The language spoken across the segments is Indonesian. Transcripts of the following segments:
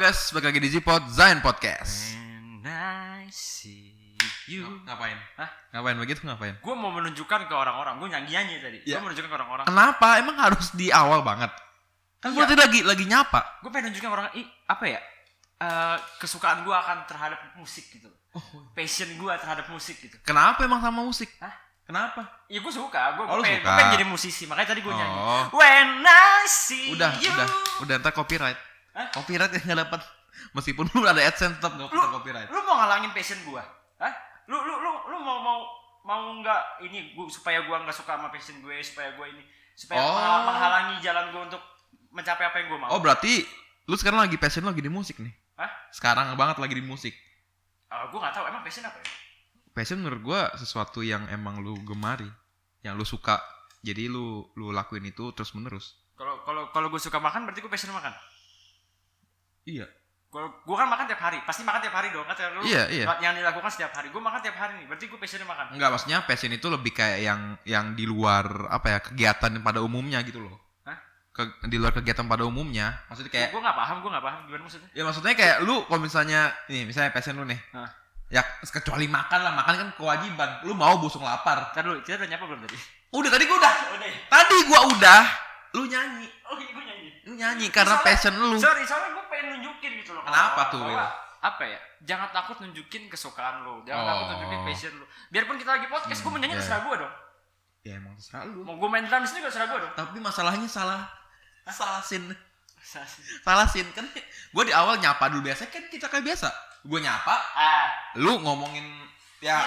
Progress, balik lagi di Zipod Zain Podcast. When I see you. Ngapain? Hah? Ngapain begitu ngapain? Gue mau menunjukkan ke orang-orang. Gue nyanyi tadi. Ya. Gue menunjukkan ke orang-orang. Kenapa? Emang harus di awal banget? Kan Iya. berarti lagi nyapa. Gue pengen nunjukin ke orang. Apa ya? Kesukaan gue akan terhadap musik gitu. Passion gue terhadap musik gitu. Kenapa emang sama musik? Hah? Kenapa? Iya gue suka. Gue Oh, lu pengen, suka. pengen jadi musisi. Makanya tadi gue nyanyi. Oh. When I see Udah you. ntar copyright. Hah? Copyright yang nggak dapat. Meskipun lu ada AdSense tetap nggak dapat copyright. Lu mau ngalangin passion gue? Hah? Lu mau nggak ini gue supaya gue nggak suka sama passion gue, supaya gue ini supaya menghalangi jalan gue untuk mencapai apa yang gue mau. Oh berarti lu sekarang lagi passion lu lagi di musik nih? Hah? Sekarang banget lagi di musik. Gue nggak tahu emang passion apa ya. Passion menurut gua sesuatu yang emang lu gemari, yang lu suka. Jadi lu lakuin itu terus menerus. Kalau gue suka makan berarti gue passion makan. Iya. Kalau gue kan makan tiap hari, pasti makan tiap hari dong. Kan lu Iya. yang dilakukan setiap hari. Gue makan tiap hari nih, berarti gue passionnya makan. Enggak, maksudnya passion itu lebih kayak yang di luar apa ya, kegiatan pada umumnya gitu loh. Hah? Di luar kegiatan pada umumnya. Maksudnya kayak Gue nggak paham gimana maksudnya. ya maksudnya kayak lu kalau misalnya misalnya passion lu nih. Hah? Ya kecuali makan lah, makan kan kewajiban. Lu mau busung lapar. Ntar dulu, kita udah nyapa belum tadi? Udah tadi gua udah. Udah ya? Tadi gua udah. Lu nyanyi. Oh iya, gue nyanyi. Lu nyanyi karena passion lu. Soalnya gue pengen nunjukin gitu loh. Kenapa tuh, Bahwa, Will? apa ya? Jangan takut nunjukin kesukaan lu. Jangan Oh. takut nunjukin passion lu. Biarpun kita lagi podcast, gue mau nyanyi iya. terserah gue dong. Ya emang terserah lu. Mau gue main drum di sini juga terserah gue dong. Tapi masalahnya salah scene kan gue di awal nyapa dulu biasa kan kita kayak biasa gue nyapa lu ngomongin ya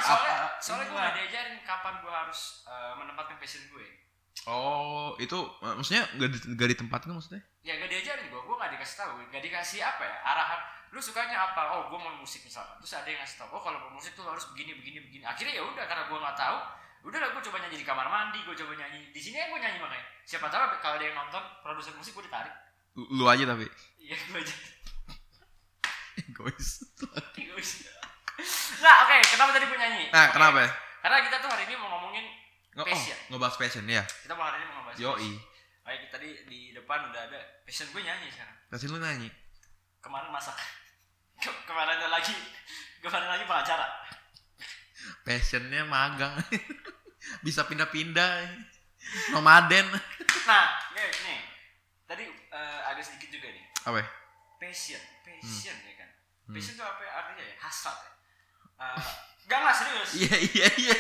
soalnya gue gak diajarin kapan gue harus menempatkan passion gue. Oh itu maksudnya gak ditempatin maksudnya Ya gak diajarin gue gak dikasih tahu, gak dikasih apa ya arahan. Lu sukanya apa? Oh gue mau musik misalkan. Terus ada yang ngasih tahu, oh kalau mau musik tuh harus begini. Akhirnya ya udah karena gue nggak tahu, udahlah gue coba nyanyi di kamar mandi, gue coba nyanyi di sini ya gue nyanyi makanya. Siapa tahu kalau ada yang nonton produser musik gue ditarik. lu aja tapi Iya gue aja. egois. Nah oke, kenapa tadi gue nyanyi? Nah Oke. kenapa ya Karena kita tuh hari ini mau ngomongin passion. ngebahas passion ya Kita mau hari ini mau ngebahas yoi passion. Kayak tadi di depan udah ada passion gue nyanyi sekarang. passion lu nyanyi Kemarin masak. Kemarin lagi pengacara. passionnya magang bisa pindah-pindah nomaden Nah, nih. Tadi agak sedikit juga nih. apa ya? Passion ya kan. Passion itu apa ya artinya ya? Hasrat ya. Enggak serius. Iya.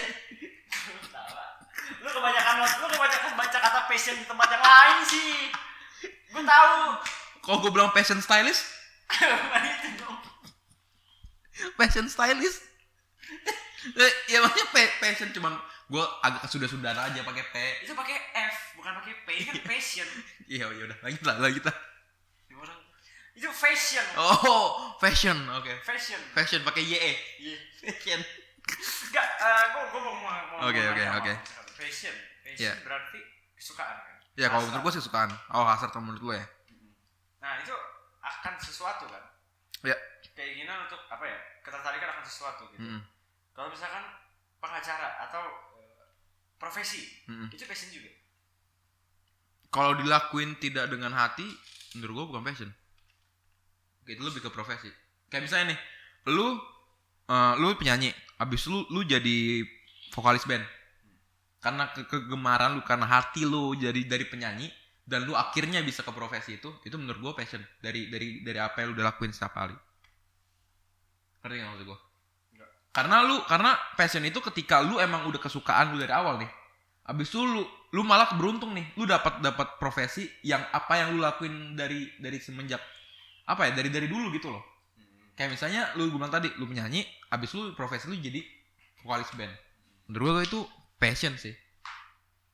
Lu kebanyakan baca kata passion di tempat yang lain sih. Gue tahu. Kok gue bilang passion stylist? Bukan itu dong. Passion stylist? Ya maksudnya passion cuman gue agak kesudah-sudahan aja pakai P. Itu pakai F, bukan pakai P. Ini kan passion. Iya udah lanjut lah. Itu fashion. Oh fashion oke. Fashion pakai YE. Iya. Fashion. Enggak, gue mau Oke. Passion Yeah. berarti kesukaan kan. Ya kalau Hasrat. menurut gue sih sukaan. Oh hasrat menurut lo ya. Nah itu akan sesuatu kan. Ya. Keinginan untuk apa ya? Ketertarikan akan sesuatu gitu. Kalau misalkan pengacara atau profesi, itu passion juga. Kalau dilakuin tidak dengan hati, menurut gue bukan passion. Itu lebih ke profesi. Kayak misalnya nih, lu penyanyi, abis lu jadi vokalis band. Karena kegemaran lu, karena hati lu jadi dari penyanyi dan lu akhirnya bisa ke profesi itu menurut gue passion dari apa yang lu udah lakuin setiap kali. Ngerti nggak maksud gue? Enggak. Karena passion itu ketika lu emang udah kesukaan lu dari awal nih. Abis itu lu malah beruntung nih, lu dapat profesi yang apa yang lu lakuin dari semenjak apa ya dari dulu gitu loh. Kayak misalnya lu bilang tadi lu penyanyi, abis lu profesi lu jadi vokalis band. Menurut gue itu passion sih.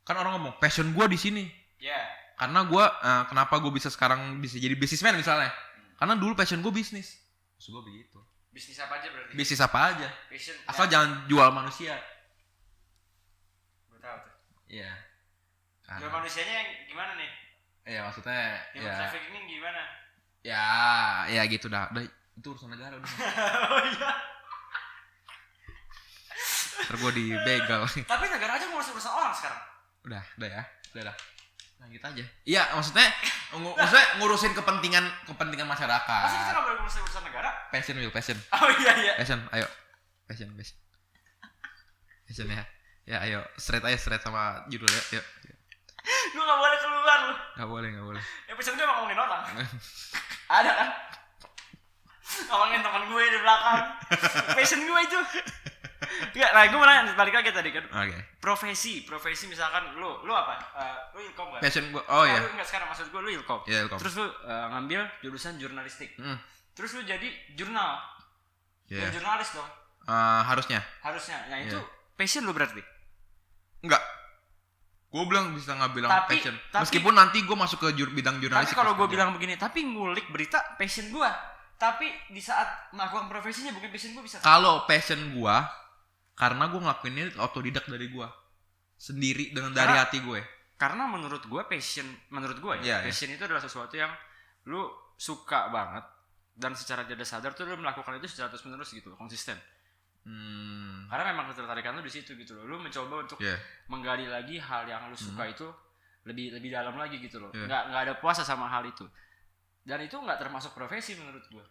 Kan orang ngomong passion gue di sini. Ya. Yeah. Karena gue kenapa gue sekarang bisa jadi businessman misalnya? Karena dulu passion gue bisnis. Maksud gue begitu. Bisnis apa aja berarti? Bisnis apa aja. Passion. Asal jangan jual manusia. Gue tahu tuh. Iya. Jual manusianya yang gimana nih? Iya maksudnya Yang trafficking gimana? Ya gitu dah. Itu urusan negara udah. Oh iya. Ntar gue dibegal. Tapi negara aja ngurus urusan orang sekarang. Udah ya. Nah gitu aja. Iya maksudnya ngurusin kepentingan masyarakat. Masa kita nggak boleh ngurusin urusan negara? Passion Will, passion. Oh iya. Passion, ayo. Passion. Passion ya. Ya ayo, straight sama judul ya. Yuk. Lu nggak boleh keluar lu. Nggak boleh. Ya passion gue emang ngomongin orang. Ada kan? Ngomongin teman gue di belakang. Passion gue itu. Enggak, nah gue mau nanya balik lagi tadi kan. Oke. Profesi misalkan lu apa? Lu ilkom kan? Passion gue, oh ya. Lu enggak sekarang maksud gue lu ilkom. Iya ilkom. Terus lu ngambil jurusan jurnalistik. Terus lu jadi jurnal. Iya. Jadi jurnalis dong. Harusnya. Nah itu passion lu berarti. Enggak. Gue bisa nggak bilang tapi, passion. Meskipun nanti gue masuk ke bidang jurnalistik. Tapi kalau gue bilang begini, tapi ngulik berita passion gue. Tapi di saat melakukan profesinya bukan passion gue bisa. Kalau passion gue, karena gue ngelakuinnya otodidak dari gue sendiri dari hati gue. Karena menurut gue passion itu adalah sesuatu yang lu suka banget dan secara tidak sadar tuh lu melakukan itu secara terus-menerus gitu, konsisten. Karena memang ketertarikan lu di situ gitu loh. Lu mencoba untuk menggali lagi hal yang lu suka itu lebih dalam lagi gitu loh. Nggak ada puasa sama hal itu. Dan itu nggak termasuk profesi menurut gue.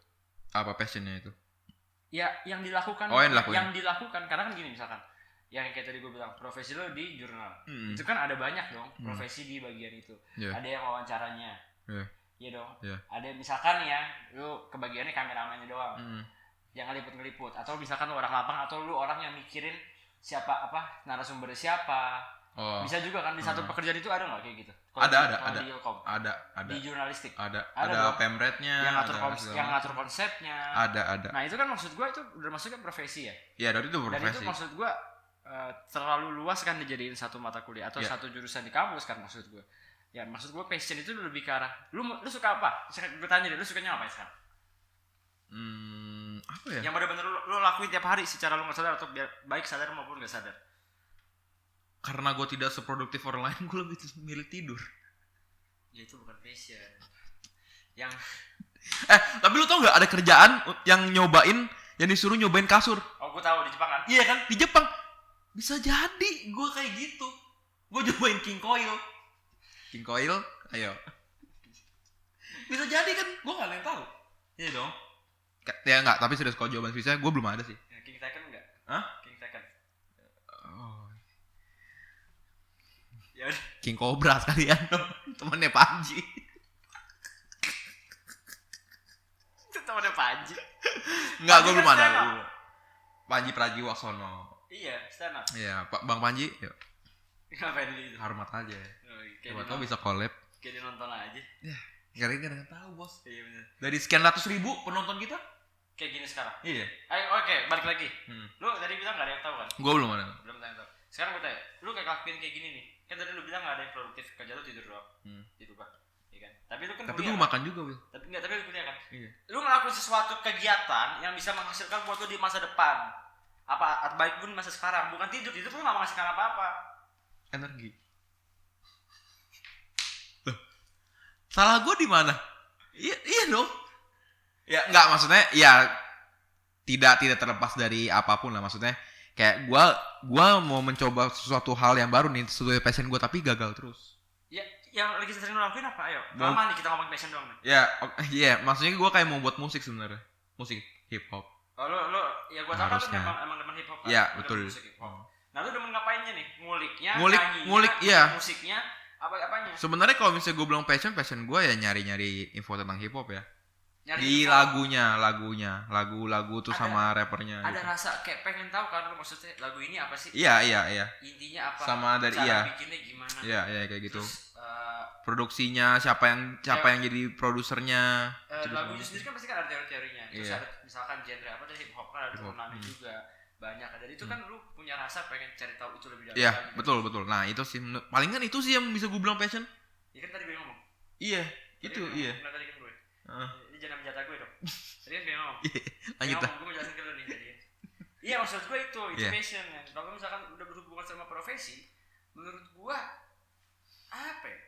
Apa passionnya itu? Ya yang dilakukan. Yang dilakukan karena kan gini misalkan. Yang kayak tadi gue bilang profesi lo di jurnal. Itu kan ada banyak dong profesi di bagian itu. Ada yang wawancaranya. Iya dong. Ada misalkan ya lu kebagiannya kameramennya doang. Yang ngeliput atau misalkan lu orang lapang atau lu orang yang mikirin siapa narasumbernya siapa. Bisa juga kan di satu pekerjaan itu ada nggak kayak gitu? Ada. Di Ilkom. Ada. Di jurnalistik. Ada pemretnya. Yang ngatur konsepnya. Ada. Nah itu kan maksud gue itu udah masuknya profesi ya. Iya dari itu profesi. Dan itu maksud gue terlalu luas kan dijadiin satu mata kuliah atau satu jurusan di kampus kan maksud gue. Ya maksud gue passion itu lebih ke arah lu suka apa? Gue tanya deh, lu sukanya apa sekarang? Apa ya? Yang benar-benar lu lakuin tiap hari secara lu nggak sadar atau baik sadar maupun nggak sadar. Karena gue tidak seproduktif orang lain, gue lebih milih tidur. Ya itu bukan passion. Yang tapi lu tau nggak ada kerjaan yang disuruh nyobain kasur? Oh gue tahu di Jepang kan? Iya kan di Jepang. Bisa jadi gue kayak gitu. Gue nyobain king coil, ayo. Bisa jadi kan? Gue nggak ada yang tahu. Iya dong. Ya nggak, tapi serius kalau jawaban Swisnya gue belum ada sih. Ya, King Taken nggak? Hah? King Taken. Oh. Ya udah. King Cobra sekalian dong. Temannya Panji. Itu temannya Panji. Enggak, gue belum ada. Panji Pragiwaksono. Iya, stand up. Iya, Bang Panji, yuk. Ngapain gitu? Hormat aja. Coba tau bisa collab. Kayak nonton aja. Ya, gak ada yang tahu bos. Iya benar. Dari sekian ratus ribu penonton kita? Kayak gini sekarang. Iya. Ayo, oke, balik lagi. Lu tadi bilang gak ada yang tahu kan? Gue belum ada. Belum ada yang tahu. Sekarang gue tanya, lu kayak lakuin kayak gini nih. Kan tadi lu bilang gak ada yang produktif, kerja lu tidur doang. Tidur kan? Iya kan? Tapi lu kan gue makan juga, Wil. Tapi lu kuliah kan? Iya. Lu ngelakuin sesuatu kegiatan yang bisa menghasilkan buat lu di masa depan. Apa baik pun masa sekarang, bukan tidur pun gak menghasilkan apa-apa. Energi. Loh. Salah gue di mana? Iya dong. Ya enggak, maksudnya ya tidak terlepas dari apapun lah, maksudnya kayak gue mau mencoba sesuatu hal yang baru nih sesuai passion gue tapi gagal terus. Ya yang lagi sering lakuin apa? Ayo. Lama nih kita ngomongin passion doang nih. Ya, iya, maksudnya gue kayak mau buat musik sebenarnya. Musik hip hop. Oh, lu ya gue tahu kan emang demen hip hop kan. Iya, betul. Nah, lu demen ngapainnya nih? Nguliknya, ngulik iya. Musiknya, apanya? Sebenarnya kalau misalnya gue bilang passion gue ya nyari-nyari info tentang hip hop ya. Di lagunya, lagu tuh sama rappernya. Ada gitu. rasa kayak pengen tahu kan lu maksudnya lagu ini apa sih? Iya. Intinya apa? Sama dari cara bikinnya gimana? Iya, kayak gitu. Terus, produksinya siapa yang jadi produsernya. Lagu itu sendiri kan pasti kan ada teori-teorinya. Terus ada misalkan genre apa tuh hip hop kan ada turunannya juga. Banyak. Jadi itu kan lu punya rasa pengen cari tahu itu lebih dalam. Iya, betul. Nah, itu sih paling kan itu sih yang bisa gue bilang passion. Iya kan tadi gue ngomong. Iya, itu iya. Nah, tadi kan gue. Ini jangan menjata gue dong. Tadi kan gue ngomong. Lanjut lah. Gue mau jelasin ke lu nih tadi. Iya, maksud gue itu passion. Kalau misalkan udah berhubungan sama profesi, menurut gue apa ya?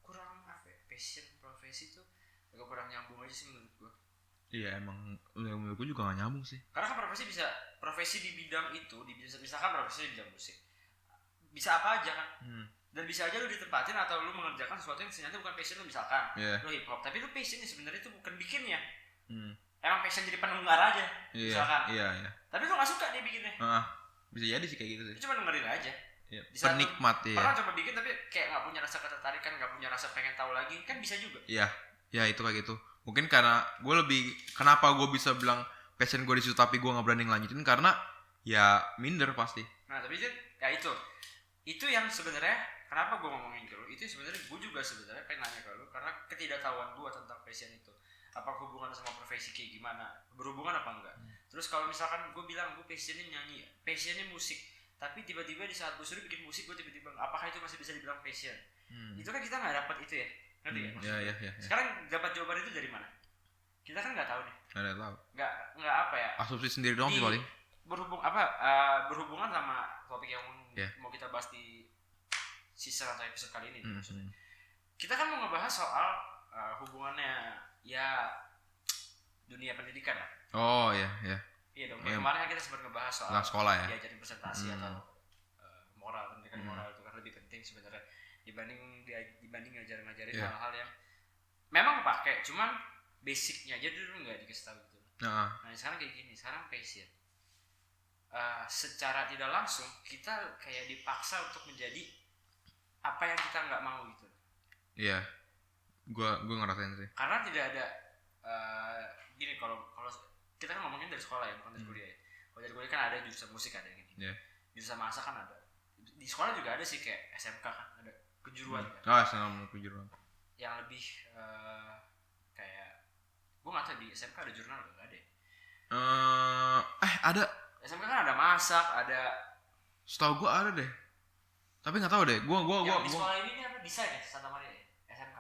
Kurang apa ya? Passion profesi tuh agak kurang nyambung aja sih menurut gue. Iya, emang menurut gue juga gak nyambung sih. Karena kan profesi di bidang itu, misalkan profesi di bidang musik, bisa apa aja kan. Hmm. Dan bisa aja lu ditempatin atau lu mengerjakan sesuatu yang ternyata bukan passion lu, misalkan lu hip hop, tapi lu passionnya sebenarnya itu bukan bikinnya. Emang passion jadi pendengar aja, misalkan. Iya. Tapi lu nggak suka dia bikinnya. Bisa jadi sih kayak gitu sih. Lu cuma dengerin aja. Iya. Bisa Penikmat ya. Pernah coba bikin tapi kayak nggak punya rasa ketertarikan, nggak punya rasa pengen tahu lagi, kan bisa juga. Iya, itu kayak gitu. Mungkin karena kenapa gue bisa bilang passion gue di situ tapi gue nggak berani ngelanjutin karena ya minder pasti. Nah tapi itu yang sebenarnya kenapa gue ngomongin ke lu, itu sebenarnya gue juga sebenarnya pengen nanya ke lu karena ketidaktahuan gue tentang passion itu. Apa hubungan sama profesi kayak gimana, berhubungan apa enggak. Terus kalau misalkan gue bilang gue passionnya nyanyi, passionnya musik, tapi tiba-tiba di saat gue suruh bikin musik gue tiba-tiba apakah itu masih bisa dibilang passion? Itu kan kita nggak dapat itu ya, ngerti ya? Iya. Sekarang dapat jawaban itu dari mana? Kita kan nggak tahu nih. Nggak tahu. Nggak apa ya? Asumsi sendiri doang sih paling. Berhubungan sama topik yang mau kita bahas di season atau episode kali ini. Kita kan mau ngebahas soal hubungannya ya dunia pendidikan lah. Oh iya. Iya dong. Kemarin kan kita sempat ngebahas soal sekolah ya. Diajarin presentasi atau moral, pendidikan moral itu kan lebih penting sebenarnya dibanding ngajarin hal-hal yang memang pakai, cuman basicnya aja dulu nggak dikasih tahu gitu. Nah sekarang kayak gini, sekarang passion. Secara tidak langsung kita kayak dipaksa untuk menjadi apa yang kita nggak mau gitu. Iya, gua ngerasain sih. Karena tidak ada gini, kalau kita kan ngomongin dari sekolah ya, bukan dari kuliah ya. Kalau dari kuliah kan ada jurusan musik, ada gini. Jurusan masak kan ada. Di sekolah juga ada sih, kayak SMK kan ada kejuruan kan. SMK kejuruan. Yang lebih kayak gua nggak tahu di SMK ada jurnal nggak ada. Ada. SMK kan ada masak, ada. Setahu gua ada deh. Tapi nggak tahu deh. Gua di sekolah ini apa desain ya, Santa Maria ya? SMK.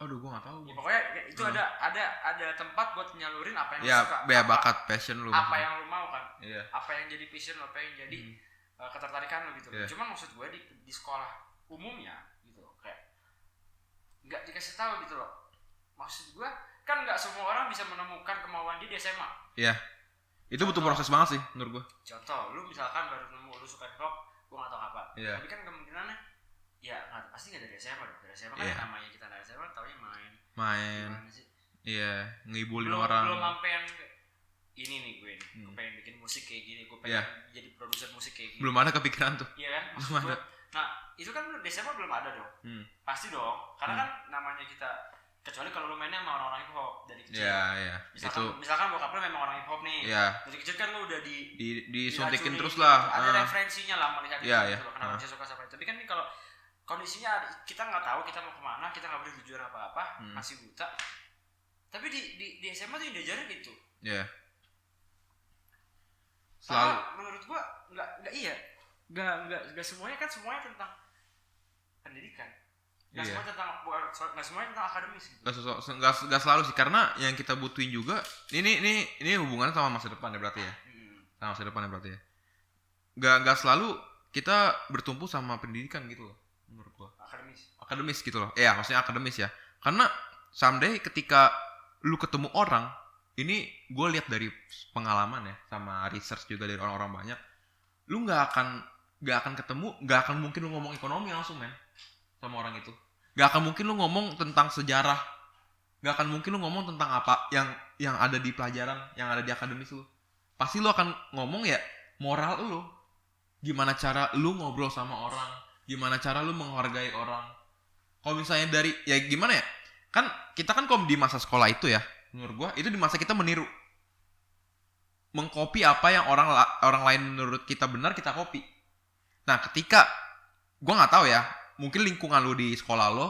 Aduh, gua nggak tahu. Ya, pokoknya itu ada tempat buat nyalurin apa yang lu suka. Ya, bakat passion lu. Apa yang lu mau kan? Iya. Apa yang jadi passion lu, apa yang jadi ketertarikan lu gitu. Cuma maksud gue di sekolah umumnya gitu loh, kayak nggak dikasih tahu gitu loh. Maksud gue kan nggak semua orang bisa menemukan kemauan dia di SMA. Iya. Itu butuh proses banget sih menurut gua. Contoh, lu misalkan baru nemu lu suka hip hop, gua nggak tahu apa. Tapi kan kemungkinannya ya pasti nggak dari SMA dong. Dari SMA kan namanya kita dari SMA taunya main. Iya, ngibulin orang. Belum sampai yang ini nih gue nih. Gue pengen bikin musik kayak gini, gue pengen jadi produser musik kayak gini. Belum ada kepikiran tuh. Iya kan? Belum ada. Nah, itu kan di SMA belum ada dong. Pasti dong. Karena kan namanya kita, kecuali kalau lu mainnya sama orang-orang hip hop dari kecil. Iya. Misalkan bokap lu memang orang hip hop nih. Iya. Dari kecil kan lu udah disuntikin terus gitu. lah. Ada referensinya lah melihat itu loh, kenapa bisa suka sama itu. Tapi kan nih kalau kondisinya kita nggak tahu kita mau kemana, kita nggak boleh tujuan apa-apa, masih buta. Tapi di SMA tuh yang diajarin gitu. Iya. Sama menurut gua nggak semuanya tentang pendidikan. Nggak semuanya tentang akademis gitu. Nggak selalu sih, karena yang kita butuhin juga ini hubungannya sama masa depan ya berarti ya. Sama masa depan ya berarti ya. Nggak selalu kita bertumpu sama pendidikan gitu loh menurut gua. Akademis gitu loh. Iya, maksudnya akademis ya. Karena someday ketika lu ketemu orang, ini gue lihat dari pengalaman ya sama research juga dari orang-orang banyak, lu nggak akan ketemu, nggak akan mungkin lu ngomong ekonomi langsung men sama orang itu. Gak akan mungkin lu ngomong tentang sejarah. Gak akan mungkin lu ngomong tentang apa yang ada di pelajaran, yang ada di akademis lu. Pasti lu akan ngomong ya moral lu. Gimana cara lu ngobrol sama orang, gimana cara lu menghargai orang. Kalau misalnya dari ya gimana ya? Kan kita kan kalau di masa sekolah itu ya, menurut gua itu di masa kita meniru. Mengcopy apa yang orang lain menurut kita benar, kita copy. Nah, ketika gua nggak tahu ya, mungkin lingkungan lu di sekolah lo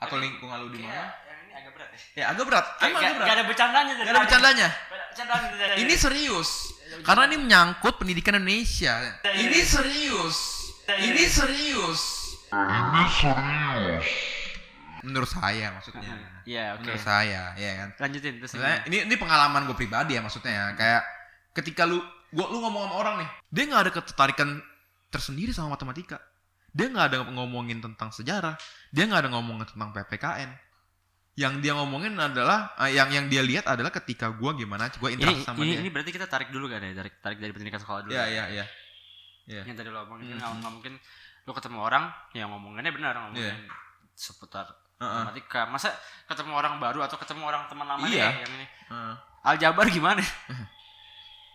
atau lingkungan lu di mana? Yang ini agak berat ya. Ya agak berat. Emang agak berat. Gak ada bercandanya. Gak ada bercandanya. Ini serius. Karena ini menyangkut pendidikan Indonesia. Ini serius. Ini serius. Menurut saya maksudnya. Iya, oke. Menurut saya, ya kan. Lanjutin terus. Ini pengalaman gue pribadi ya maksudnya ya. Kayak ketika lu ngomong sama orang nih, dia nggak ada ketertarikan tersendiri sama matematika. Dia nggak ada ngomongin tentang sejarah, dia nggak ada ngomongin tentang PPKN. Yang dia ngomongin adalah yang dia lihat adalah ketika gue interaksi sama dia. Ini berarti kita tarik dulu kan ya, tarik dari pendidikan sekolah dulu. Iya. Yang tadi lo omongin kan nggak mungkin lu ketemu orang yang ngomongannya benar, ngomongin seputar matematika. Masa ketemu orang baru atau ketemu orang teman lama yang ini aljabar gimana?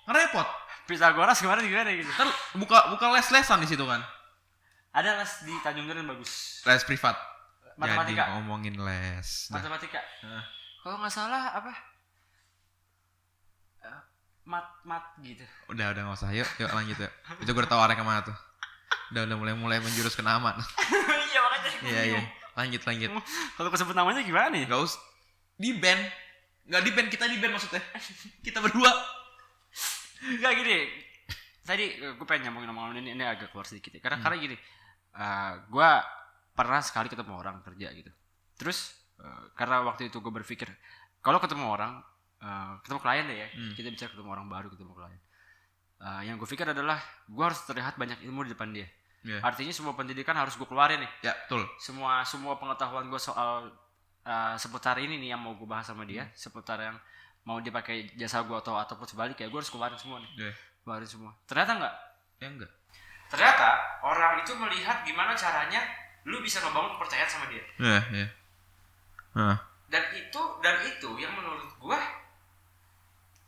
Repot. Pitagoras gimana gitu. Ntar buka les-lesan di situ kan. Ada les di Tanjung Duren bagus. Les privat. Matematika. Jadi ngomongin les. Matematika. Kalau nggak salah apa? Mat gitu. Udah nggak usah. Yuk lanjut yuk. Itu gue udah tahu arahnya kemana tuh. Udah mulai menjurus ke nama. Iya makanya. Iya. Lanjut. Kalau kesebut namanya gimana nih? Gak usah. Di band. Nggak di band, kita di band maksudnya. Kita berdua. Nggak gini. Tadi gue pengen nyambungin ini agak keluar sedikit ya. Karena gini. Gue pernah sekali ketemu orang kerja gitu. Terus karena waktu itu gue berpikir kalau ketemu orang, ketemu klien deh ya, kita bisa ketemu orang baru, ketemu klien. Yang gue pikir adalah gue harus terlihat banyak ilmu di depan dia. Artinya semua pendidikan harus gue keluarin nih. Ya betul. Semua pengetahuan gue soal seputar ini nih yang mau gue bahas sama dia, seputar yang mau dia pakai jasa gue ataupun sebaliknya, gue harus keluarin semua nih. Keluarin semua. Ternyata enggak. Ya enggak. Ternyata orang itu melihat gimana caranya lu bisa membangun kepercayaan sama dia. Iya. Dan itu yang menurut gua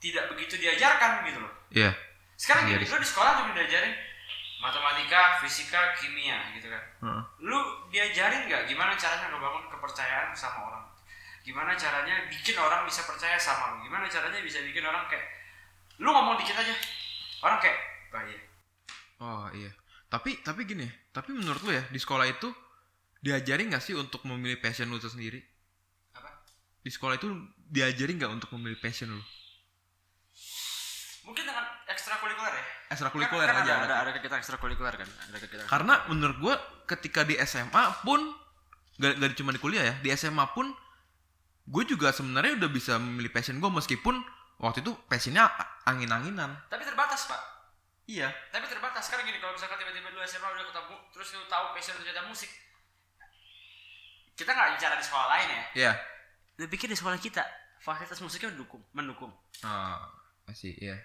tidak begitu diajarkan gitu loh. Iya. Sekarang gini, lu di sekolah cuma diajarin matematika, fisika, kimia gitu kan. Lu diajarin nggak gimana caranya ngebangun kepercayaan sama orang? Gimana caranya bikin orang bisa percaya sama lu? Gimana caranya bisa bikin orang kayak lu ngomong dikit aja, orang kayak bahaya. Oh iya. Tapi gini, tapi menurut lu ya di sekolah itu diajarin nggak sih untuk memilih passion lu sendiri? Apa? Di sekolah itu diajarin nggak untuk memilih passion lu? Mungkin dengan ekstrakurikuler ya. Ekstrakurikuler kan aja. Ada kegiatan ekstrakurikuler kan. Karena menurut gua ketika di SMA pun gak cuma di kuliah ya, di SMA pun gue juga sebenarnya udah bisa memilih passion gue meskipun waktu itu passionnya angin-anginan. Tapi terbatas pak. Iya. Tapi terbatas. Sekarang gini, kalau misalkan tiba-tiba lu SMA udah ketemu, terus lu tahu passion ternyata musik. Kita nggak bicara di sekolah lain ya. Iya. Lu pikir di sekolah kita fasilitas musiknya mendukung. Masih iya.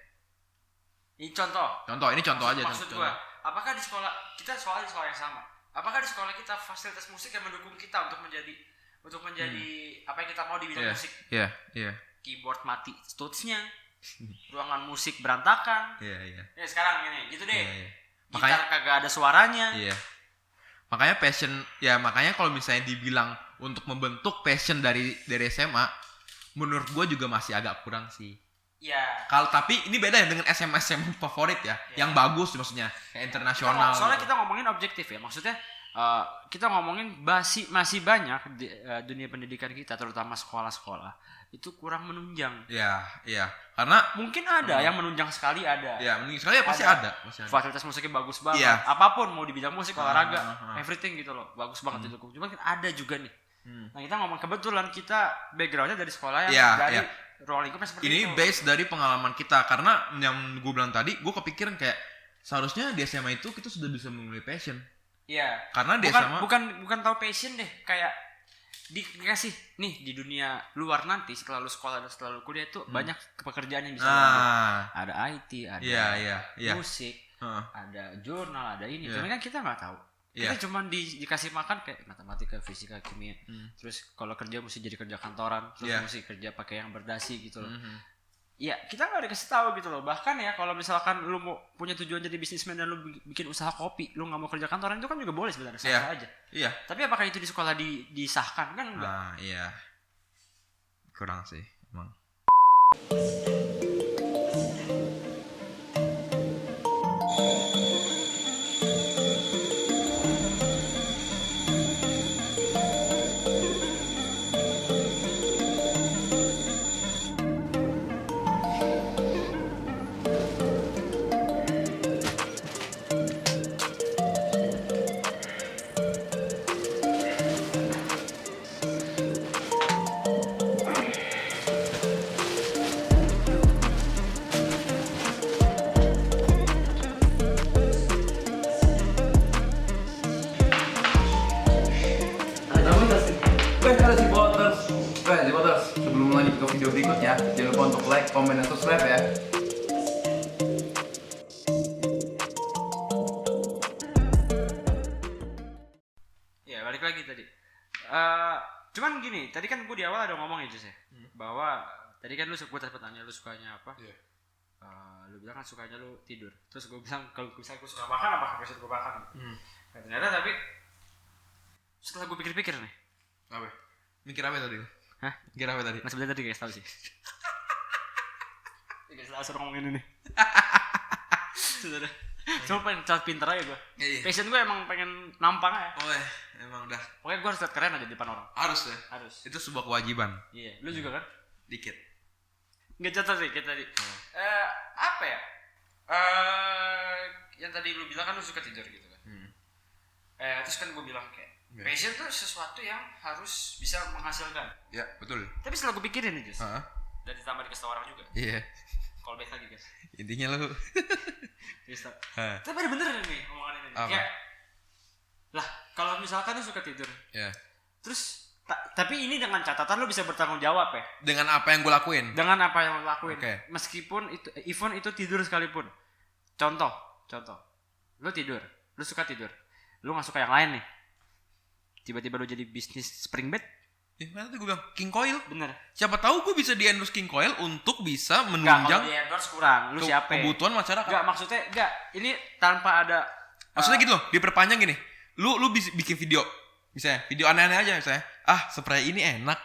Ini contoh aja. Maksud gua, apakah di sekolah kita di sekolah yang sama? Apakah di sekolah kita fasilitas musik yang mendukung kita untuk menjadi apa yang kita mau di bidang musik? Iya. Keyboard mati tutsnya, ruangan musik berantakan. Iya. Ya sekarang gini, gitu deh. Iya. Gitar kagak ada suaranya. Iya. Makanya kalau misalnya dibilang untuk membentuk passion dari SMA, menurut gua juga masih agak kurang sih. Iya. Tapi ini beda ya dengan SMA favorit ya, yang bagus maksudnya, kayak internasional. Soalnya kita ngomongin objektif ya, maksudnya kita ngomongin masih banyak dunia pendidikan kita, terutama sekolah-sekolah itu kurang menunjang. Iya. Karena mungkin ada yang menunjang sekali ada. Iya, menunjang sekali ya pasti ada. Fasilitas musiknya bagus banget. Iya. Apapun mau di bidang musik, olahraga, everything gitu loh, bagus banget didukung. Cuma kan ada juga nih. Nah kita ngomong kebetulan kita backgroundnya dari sekolah yang dari ruang lingkupnya seperti ini itu. Base dari pengalaman kita, karena yang gue bilang tadi, gue kepikiran kayak seharusnya di SMA itu kita sudah bisa memilih passion. Iya. Karena di SMA bukan tahu passion deh, kayak dikasih nih di dunia luar nanti setelah lu sekolah dan setelah lu kuliah itu banyak pekerjaan yang bisa ada IT, ada musik, ada jurnal, ada ini. Cuman kan kita nggak tahu. Kita cuma dikasih makan kayak matematika, fisika, kimia. Terus kalau kerja mesti jadi kerja kantoran, terus mesti kerja pakai yang berdasi gitu loh. Ya kita nggak dikasih tahu gitu loh. Bahkan ya kalau misalkan lu mau punya tujuan jadi bisnismen dan lu bikin usaha kopi, lu nggak mau kerja kantoran, itu kan juga boleh sebenarnya, sah aja. Iya. Tapi apakah itu di sekolah disahkan kan enggak? Iya. Kurang sih emang. Sebelum lanjut ke video berikutnya, jangan lupa untuk like, komen, dan subscribe ya. tadi. Cuman gini, tadi kan gue di awal ada ngomong ya Jus ya, bahwa tadi kan gue sempat tanya lu sukanya apa. Lu bilang kan sukanya lu tidur. Terus gue bilang kalau misalnya gue suka makan apa biasa gue makan. Nah, ternyata tapi setelah gue pikir-pikir nih. Apa? Mikir apa tadi? Hah? Mikir apa tadi? Nah sebenarnya tadi guys tahu sih. Guys langsung ngomongin ini. Sudah. Cuma pengen cat pinter aja gue. Iya. Passion gue emang pengen nampang aja. Oh emang dah. Pokoknya gue harus lihat keren aja di depan orang. Harus ya. Harus. Itu sebuah kewajiban. Iya. Lu juga kan? Dikit. Nggak catat sih kayak tadi. Apa ya? Yang tadi lu bilang kan lu suka tidur gitu kan. Terus kan gue bilang kayak passion tuh sesuatu yang harus bisa menghasilkan. Ya betul. Tapi setelah gue pikirin nih Jus. Heeh. Dan ditambah dikasih tau orang juga. Iya. Call back lagi guys. Intinya lu. Bisa. Tapi ada bener nih omongan ini. Apa? Kayak, lah kalau misalkan lu suka tidur. Ya. Terus tapi ini dengan catatan lu bisa bertanggung jawab ya. Dengan apa yang gue lakuin. Dengan apa yang lu lakuin. Okay. Meskipun itu even itu tidur sekalipun. Contoh. Lu tidur, lu suka tidur. Lu enggak suka yang lain nih. Tiba-tiba lu jadi bisnis spring bed. Mana tuh gue bilang King Coil. Bener. Siapa tahu gue bisa di endorse King Coil untuk bisa Enggak, menunjang kalau di endorse kurang. Lu siapa? Kebutuhan masyarakat. Enggak, maksudnya enggak. Ini tanpa ada maksudnya gitu loh, diperpanjang gini. Lu bikin video. Misalnya, video aneh-aneh aja misalnya. Spray ini enak.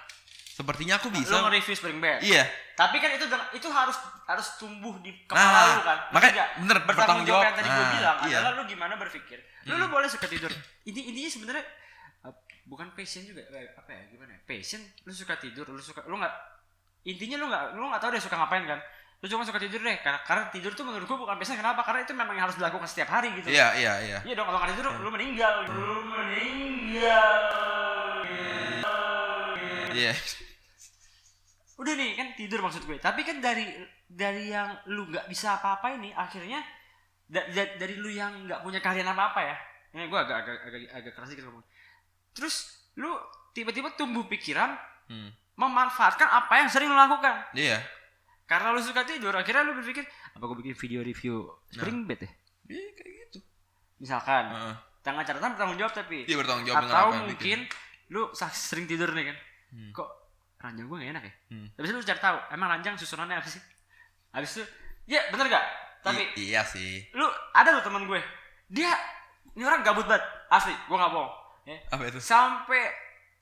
Sepertinya aku bisa. Lu nge-review spring bed. Iya. Tapi kan itu harus tumbuh di kepala lu kan. Makanya bener bertanggung jawab yang tadi gue bilang iya. adalah lu gimana berpikir. Lu boleh suka tidur. Intinya sebenarnya bukan passion juga apa ya gimana ya? Passion lu suka tidur, lu nggak intinya lu nggak tahu deh suka ngapain kan. Lu cuma suka tidur deh karena tidur tuh menurut gua bukan passion. Kenapa? Karena itu memang yang harus dilakukan setiap hari gitu. Iya. Iya dong, kalau nggak tidur lu meninggal. Iya. Udah nih kan tidur maksud gue. Tapi kan dari yang lu nggak bisa apa-apa ini akhirnya dari lu yang nggak punya keahlian apa-apa ya. Ini gue agak keras dikit ngomong. Terus lu tiba-tiba tumbuh pikiran memanfaatkan apa yang sering lu lakukan. Iya. Karena lu suka tidur, akhirnya lu berpikir apa gue bikin video review spring bed ya? Iya kayak gitu. Misalkan, dengan catatan bertanggung jawab tapi. Iya bertanggung jawab. Atau mungkin lu sering tidur nih kan, kok ranjang gue gak enak ya? Habis itu lu cari tahu, emang ranjang susunannya apa sih? Habis itu, ya bener gak? Tapi iya sih. lu ada lu teman gue, dia ini orang gabut banget, asli, gue gak bohong. Ya. Apa itu? Sampai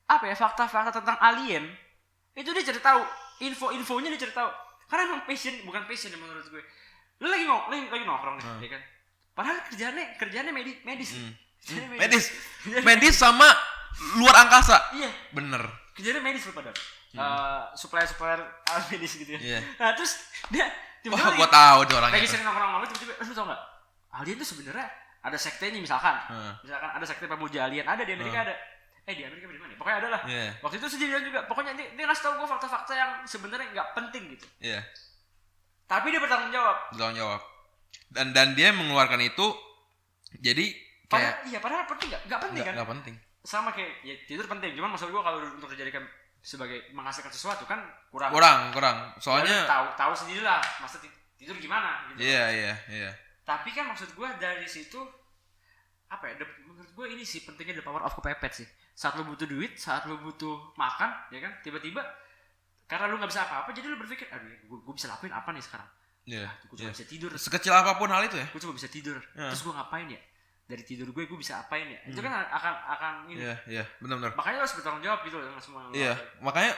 apa ya fakta-fakta tentang alien itu dia cari tahu, info-infonya dia cari tahu. Karena emang bukan passion menurut gue. Lu lagi nongkrong nih, ya kan? Padahal kerjaannya medis. Medis sama luar angkasa. Iya. Bener. Kerjaannya medis lu padahal. Supplier alat medis gitu ya. Iya. Nah terus dia tiba-tiba gua tahu tuh orangnya. lagi sering nongkrong sama lu tiba-tiba lu tau nggak? Alien tuh sebenarnya ada sektenya misalkan ada sekte pemuja alien ada di Amerika ada. Di Amerika di mana? Pokoknya ada lah. Yeah. Waktu itu dia bilang juga. Pokoknya dia ngasih tau gue fakta-fakta yang sebenarnya nggak penting gitu. Iya. Tapi dia bertanggung jawab. Dan dia mengeluarkan itu jadi kayak padahal penting nggak penting kan? Nggak penting. Sama kayak ya tidur penting. Cuman maksud gue kalau untuk dijadikan sebagai menghasilkan sesuatu kan kurang. Soalnya tahu sendirilah masa tidur gimana gitu. Iya. Tapi kan maksud gue dari situ apa ya? Menurut gue ini sih pentingnya the power of kepepet sih. Saat lu butuh duit, saat lu butuh makan, ya kan? Tiba-tiba karena lu nggak bisa apa-apa, jadi lu berpikir, aduh, gue bisa lakuin apa nih sekarang? Iya. Gue cuma bisa tidur. Sekecil apapun hal itu ya. Gue cuma bisa tidur. Terus gue ngapain ya? Dari tidur gue bisa apain ya? Itu kan akan ini. Iya, benar-benar. Makanya lu harus bertanggung jawab gitu dengan semua. Iya, makanya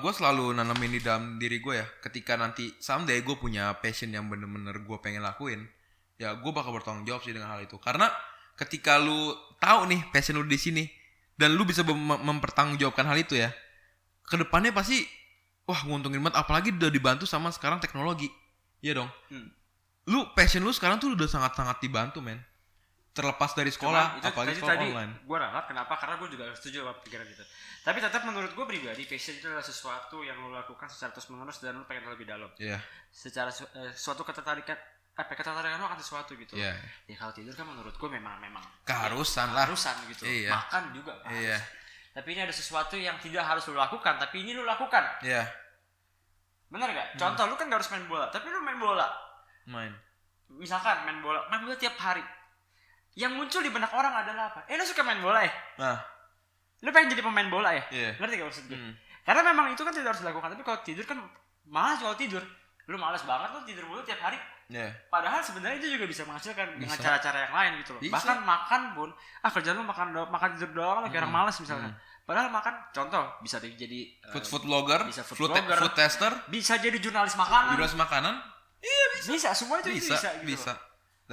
gue selalu nanamin di dalam diri gue ya. Ketika nanti someday gue punya passion yang bener-bener gue pengen lakuin, ya gue bakal bertanggung jawab sih dengan hal itu. Karena ketika lu tahu nih passion lu di sini dan lu bisa mempertanggungjawabkan hal itu ya, kedepannya pasti nguntungin banget. Apalagi udah dibantu sama sekarang teknologi, iya dong. Lu passion lu sekarang tuh udah sangat-sangat dibantu men. Terlepas dari sekolah, apalagi sekolah online. Gue ralat kenapa? Karena gue juga setuju sama pikiran itu. Tapi tetap menurut gue pribadi passion itu adalah sesuatu yang lu lakukan secara terus menerus dan lu pengen lebih dalam. Iya. Secara suatu ketertarikan lu akan sesuatu gitu. Iya. Ya kalau tidur kan menurut gue memang keharusan gitu. Iya. Makan juga harus. Iya. Tapi ini ada sesuatu yang tidak harus lu lakukan, tapi ini lu lakukan. Iya. Benar gak? Contoh lu kan gak harus main bola, tapi lu main bola. Misalkan main bola tiap hari. Yang muncul di benak orang adalah apa? Lu suka main bola ya? Nah. Lu pengen jadi pemain bola ya? Iya. Ngerti gak maksud gue? Karena memang itu kan tidak harus dilakukan. Tapi kalau tidur kan malas kalau tidur. Lu malas banget lu tidur mulu tiap hari. Iya. Padahal sebenarnya itu juga bisa menghasilkan dengan Bisa. cara-cara yang lain gitu loh. Bisa. Bahkan makan pun, kerjaan lu makan tidur doang kayak orang malas misalkan. Padahal makan, contoh bisa jadi Food blogger, bisa food blogger, tester, bisa jadi jurnalis makanan. jurnalis makanan. Iya Bisa, semua itu bisa, bisa gitu bisa. loh.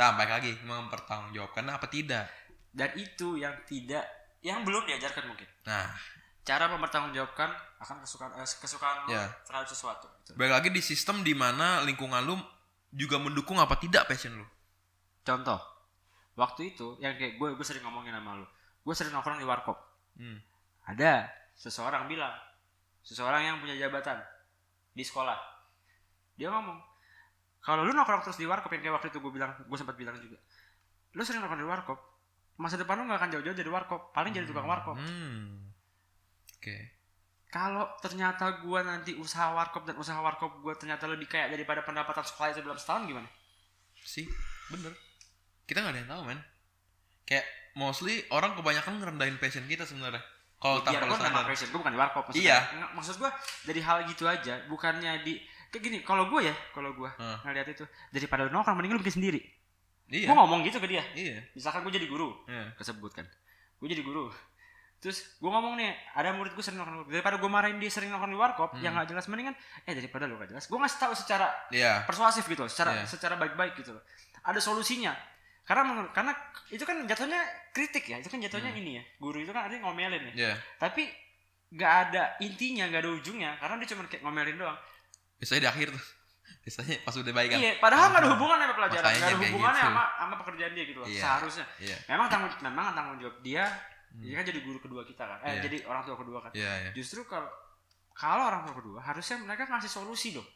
Nah, baik lagi mempertanggungjawabkan apa tidak. Dan itu yang belum diajarkan mungkin. Nah, Cara mempertanggungjawabkan akan kesukaan lu Ya. terhadap sesuatu. Gitu. baik lagi di sistem di mana lingkungan lu juga mendukung apa tidak passion lu. Contoh, waktu itu yang kayak gue sering ngomongin sama lu. Gue sering nongkrong di warkop. Ada seseorang yang punya jabatan di sekolah. Dia ngomong, kalau lu nongkrong terus di warkop, yang kayak waktu itu gue sempat bilang juga, lu sering nongkrong di warkop, masa depan lu gak akan jauh-jauh dari warkop, paling jadi tukang warkop. Oke. Kalau ternyata gue nanti usaha warkop dan usaha warkop gue ternyata lebih kaya daripada pendapatan sekolah itu dalam setahun, gimana? Sih, bener. Kita nggak ada yang tahu, men. Kayak mostly orang kebanyakan ngerendahin passion kita sebenarnya. Kalau tak Biar perlu gue sadar. passion, gue bukan di warkop. Iya. Maksud gue dari hal gitu aja, bukannya di kayak gini. Kalau gue ngeliat itu, daripada lu nongkrong mending lu bikin sendiri. Iya. Gue ngomong gitu ke dia. Iya. Misalkan gue jadi guru, Iya. kesebut kan. Gue jadi guru. Terus gue ngomong nih, ada murid gue sering nongkrong. Daripada gue marahin dia sering nongkrong di warkop, yang nggak jelas, mendingan daripada lu nggak jelas. Gue ngasih tahu secara Iya. persuasif gitu, Iya. secara baik-baik gitu loh. Ada solusinya. Karena itu kan jatuhnya kritik ya, itu kan jatuhnya ini ya. Guru itu kan artinya ngomelin ya. Iya. Tapi nggak ada intinya, nggak ada ujungnya, karena dia cuma kayak ngomelin doang. Biasanya di akhir tuh. Biasanya pas udah baik kan. Iya, padahal nggak ada hubungannya sama pelajaran, Makanya nggak ada kayak hubungannya gitu. sama pekerjaan dia gitu loh. Iya. Seharusnya. Iya. Memang tanggung jawab dia. Dia kan jadi guru kedua kita kan. Iya. Jadi orang tua kedua kan. Iya, iya. Justru kalau orang tua kedua harusnya mereka ngasih solusi dong.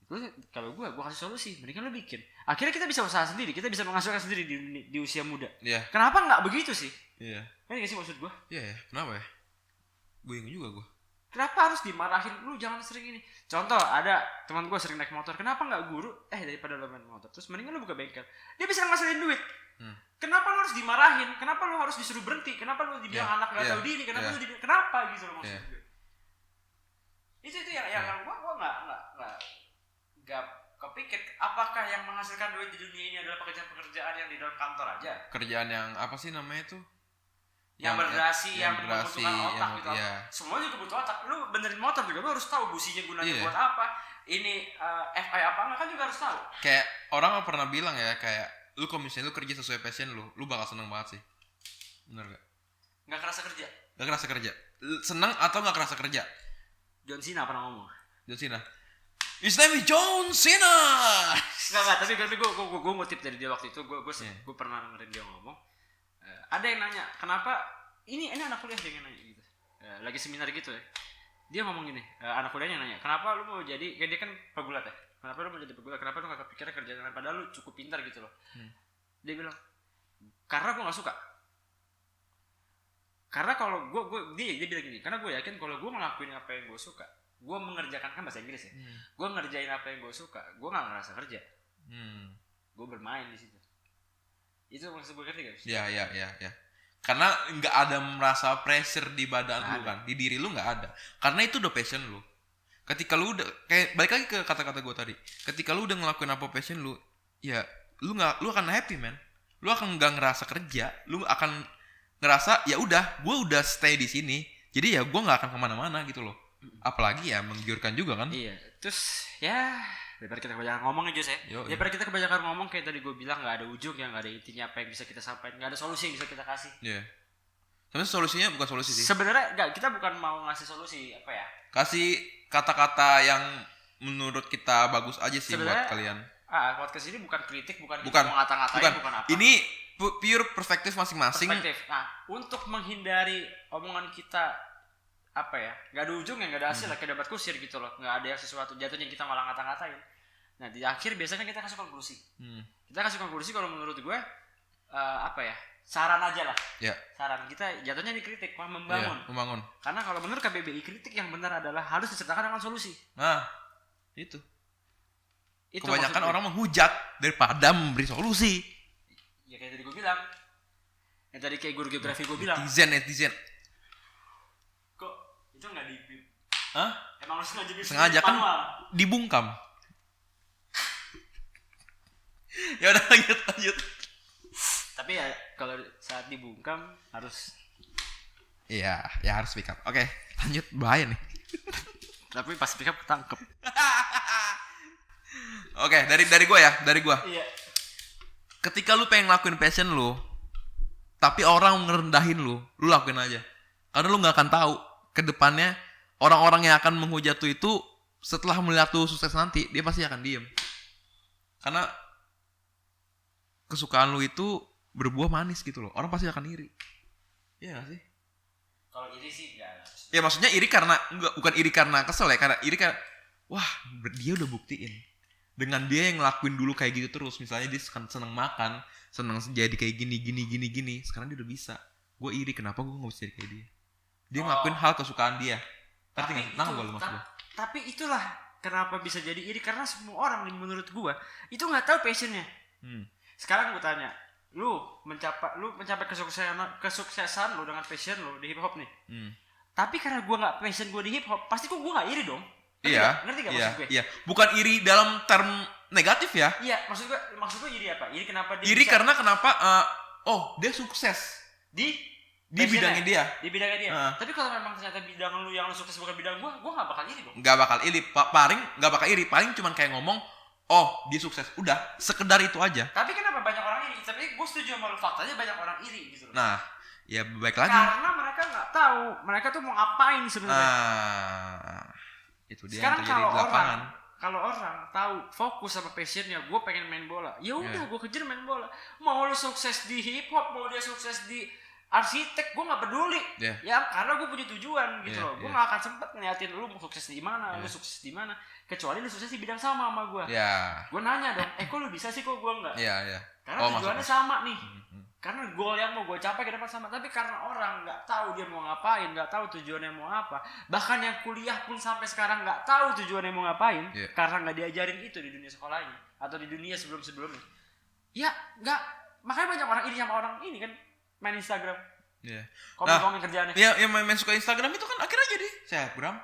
Terus kalau gue kasih solusi, mendingan lu bikin. Akhirnya kita bisa usaha sendiri, kita bisa menghasilkan sendiri di usia muda. Iya. Kenapa nggak begitu sih? Iya. Ngerti gak sih maksud gue? Iya, ya. Kenapa ya? Gue ingat juga gue. Kenapa harus dimarahin? Lu jangan sering ini. Contoh, ada teman gue sering naik motor. Kenapa nggak guru? Daripada lu main motor, terus mendingan lu buka bengkel. Dia bisa ngasilin duit. Kenapa lu harus dimarahin? Kenapa lu harus disuruh berhenti? Kenapa lu dibilang anak nggak tahu diri? Kenapa lu dibilang kenapa gitu loh maksud gue? Itu yang gue nggak kepikir. Apakah yang menghasilkan duit di dunia ini adalah pekerjaan-pekerjaan yang di dalam kantor aja? Kerjaan yang apa sih namanya tuh? Yang berdasi, yang berdasi, membutuhkan otak gitu. iya. Semua juga butuh otak. Lu benerin motor juga lu harus tahu businya gunanya Iya. buat apa. Ini FI apa enggak kan juga harus tahu. Kayak orang pernah bilang ya, kayak lu kalau misalnya lu kerja sesuai passion lu bakal seneng banget sih. Bener gak? Nggak kerasa kerja. Gak kerasa kerja. Seneng atau gak kerasa kerja? John Cena pernah ngomong. John Cena. His name is John Cena. Enggak, tapi gue ngutip dari dia waktu itu. Gue pernah dengerin dia ngomong. Ada yang nanya, kenapa ini anak kuliah dia yang nanya gitu. Lagi seminar gitu ya. Dia ngomong gini, anak kuliahnya nanya, kenapa lu mau jadi, kayak dia kan pegulat ya. Kenapa lu mau jadi pegulat? Kenapa lu gak kepikiran kerjaan lain? Padahal lu cukup pintar gitu loh. Dia bilang, karena gue gak suka. Karena kalau dia bilang gini, karena gue yakin kalau gue ngelakuin apa yang gue suka, gue mengerjakan, kan bahasa Inggris ya, gue ngerjain apa yang gue suka, gue gak ngerasa kerja, gue bermain di situ. Itu maksud gue, ngerti gak? Ya. Karena nggak ada merasa pressure di badan lu kan, di diri lu nggak ada. Karena itu udah passion lu. Ketika lu udah kayak balik lagi ke kata-kata gue tadi, ketika lu udah ngelakuin apa passion lu, ya lu akan happy man. Lu akan nggak ngerasa kerja, lu akan ngerasa ya udah, gue udah stay di sini, jadi ya gue nggak akan kemana-mana gitu loh. Apalagi ya menggiurkan juga kan. Iya. Terus ya daripada kita kebanyakan ngomong aja sih. Daripada kita kebanyakan ngomong kayak tadi gue bilang nggak ada ujung, yang nggak ada intinya apa yang bisa kita sampaikan, nggak ada solusi yang bisa kita kasih. Iya. Sebenarnya solusinya bukan solusi sih. Sebenarnya kita bukan mau ngasih solusi apa ya. Kasih kata-kata yang menurut kita bagus aja sih Sebenarnya, buat kalian. Podcast ini bukan kritik, bukan bukan. ngata-ngatain, bukan apa. Ini pure perspektif masing-masing. Nah, untuk menghindari omongan kita apa ya, nggak ada ujungnya, nggak ada hasil, kayak debat kusir gitu loh, nggak ada sesuatu, jatuhnya kita malah ngata-ngatain. Nah di akhir biasanya kita kasih konklusi. Kita kasih konklusi kalau menurut gue apa ya, saran aja lah. Saran kita jatuhnya dikritik, membangun. Karena kalau menurut KBBI, kritik yang benar adalah harus disertakan dengan solusi. Nah itu kebanyakan orang menghujat daripada memberi solusi. Ya kayak tadi gue bilang, yang tadi kayak guru geografi gue bilang, netizen Hah? Emang lu sengaja bikin Sengaja kan manual? dibungkam. Ya udah lanjut. Tapi ya kalau saat dibungkam harus. Iya, ya harus speak up. Oke, lanjut, bahaya nih. Tapi pas pick up ketangkep. Oke, dari gua ya, dari gua. Iya. Ketika lu pengen ngelakuin passion lu, tapi orang ngerendahin lu lakuin aja. Karena lu nggak akan tahu ke depannya orang-orang yang akan menghujat lu itu setelah melihat lu sukses nanti, dia pasti akan diem. Karena kesukaan lu itu berbuah manis gitu loh. Orang pasti akan iri. Iya gak sih? Kalau iri sih enggak. Ya maksudnya iri karena bukan iri karena kesel ya, karena iri karena wah, dia udah buktiin. Dengan dia yang ngelakuin dulu kayak gitu terus, misalnya dia seneng makan, seneng jadi kayak gini. Sekarang dia udah bisa. Gue iri, kenapa gue nggak bisa jadi kayak dia? Dia ngelakuin hal kesukaan dia. Ngerti nggak? Nah, gue maksud gue. Tapi itulah kenapa bisa jadi iri, karena semua orang menurut gue itu nggak tahu passionnya. Sekarang gue tanya, lu mencapai kesuksesan lu dengan passion lu di hip hop nih. Tapi karena gue nggak passion gue di hip hop, pasti kok gue nggak iri dong. Ngerti gak maksud gue? Iya. Bukan iri dalam term negatif ya. Iya, maksud gue iri apa? Iri kenapa dia iri bisa karena kenapa dia sukses di bidangnya dia. Di bidangnya dia. Tapi kalau memang ternyata bidang lu yang lu sukses bukan bidang gue nggak bakal iri dong. Nggak bakal iri, nggak bakal iri, paling cuman kayak ngomong, oh dia sukses, udah sekedar itu aja. Tapi kenapa banyak orang iri? Tapi gue setuju sama lu, faktanya banyak orang iri gitu loh. Nah, ya baik lagi. Karena mereka nggak tahu mereka tuh mau ngapain sebenarnya. Itu dia sekarang yang terjadi di lapangan. Kalau orang tahu fokus sama passionnya, gue pengen main bola, ya udah gue kejar main bola. Mau lu sukses di hip hop, mau dia sukses di arsitek, gue nggak peduli. Ya karena gue punya tujuan gitu loh. Gue nggak akan sempet ngeliatin lu mau sukses di mana, lu sukses di mana, kecuali lu sukses di bidang sama gue. Gue nanya dong, kok lu bisa sih, kok gue nggak? Karena tujuannya sama nih. Karena goal yang mau gue capai ke depan sama, tapi karena orang nggak tahu dia mau ngapain, nggak tahu tujuannya mau apa, bahkan yang kuliah pun sampai sekarang nggak tahu tujuannya mau ngapain, karena nggak diajarin itu di dunia sekolahnya atau di dunia sebelumnya. Ya nggak, makanya banyak orang iri sama orang ini kan main Instagram, komen kerjaannya. Yang main suka Instagram itu kan akhirnya jadi selebgram.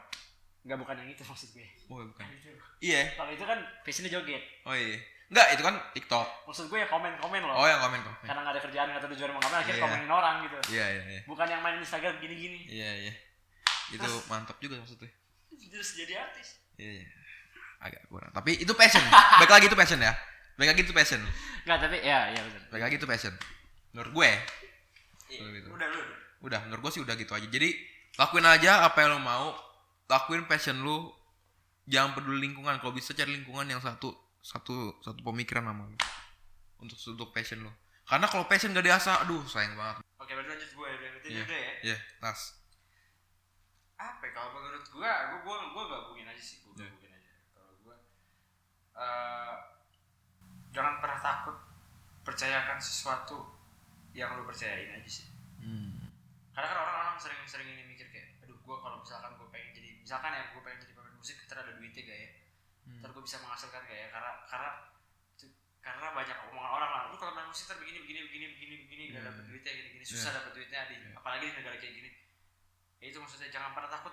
Nggak, bukan yang itu maksud gue. Oh bukan. Iya. Kalau itu kan passionnya joget. Oh iya. Enggak, itu kan TikTok. Maksud gue ya komen loh. Oh, yang komen. Karena nggak ada kerjaan, nggak tahu tujuan mau ngapain, akhirnya komenin orang gitu. Iya. Bukan yang main Instagram gini-gini. Iya. Itu mantap juga maksudnya. Terus jadi artis. Iya. Agak kurang. Tapi itu passion. Baik lagi itu passion ya. Nggak, tapi ya benar. Baik lagi itu passion. Menurut gue. Gitu. Udah, menurut gue sih udah gitu aja. Jadi lakuin aja apa yang lo mau. Lakuin passion lu. Jangan peduli lingkungan. Kalau bisa cari lingkungan yang satu pemikiran sama lu untuk passion lu. Karena kalau passion gak diasah, aduh sayang banget. Oke, berarti lanjut gue ya. Iya, tas. Apa ya, kalau menurut gue gabungin aja sih. Kalau gue jangan pernah takut percayakan sesuatu yang lu percayain aja sih. Karena kan orang-orang sering ini mikir kayak, aduh gue kalau misalkan gue pengen jadi pemain musik, ntar ada duitnya gak ya? Ntar gue bisa menghasilkan gak ya? Karena banyak omongan orang lah, lu kalau main musik ntar begini gak dapet duitnya gini susah dapet duitnya apalagi di negara kayak gini. Ya itu maksudnya, jangan pernah takut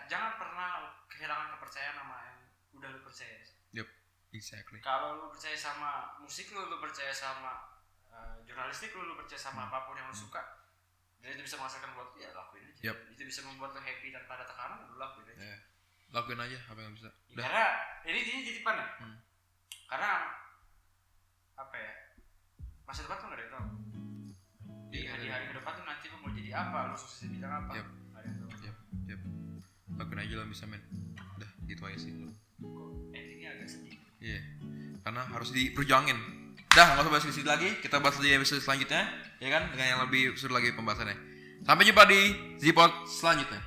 jangan pernah kehilangan kepercayaan sama yang udah lu percaya. Yep, exactly. Kalau lu percaya sama musik lu percaya sama jurnalistik lu percaya sama apapun yang lu suka, dan itu bisa menghasilkan buat lu, ya lakuin aja. Itu bisa membuat lu happy tanpa ada tekanan, lu lakuin aja. Lakuin aja apa yang bisa. Karena ini titipan ya. Karena apa ya, masa depan tuh gak ada yang tahu. Di hari-hari ke depan tuh nanti lu mau jadi apa, lu sukses di bidang apa, gak ada yang tahu. Lakuin aja lo bisa, men. Udah gitu aja sih. Kok endingnya agak sedih. Iya. Karena harus diperjuangin. Dah, nggak usah bahas di sini lagi. Kita bahas di episode selanjutnya, ya kan? Dengan yang lebih seru lagi pembahasannya. Sampai jumpa di Zipod selanjutnya.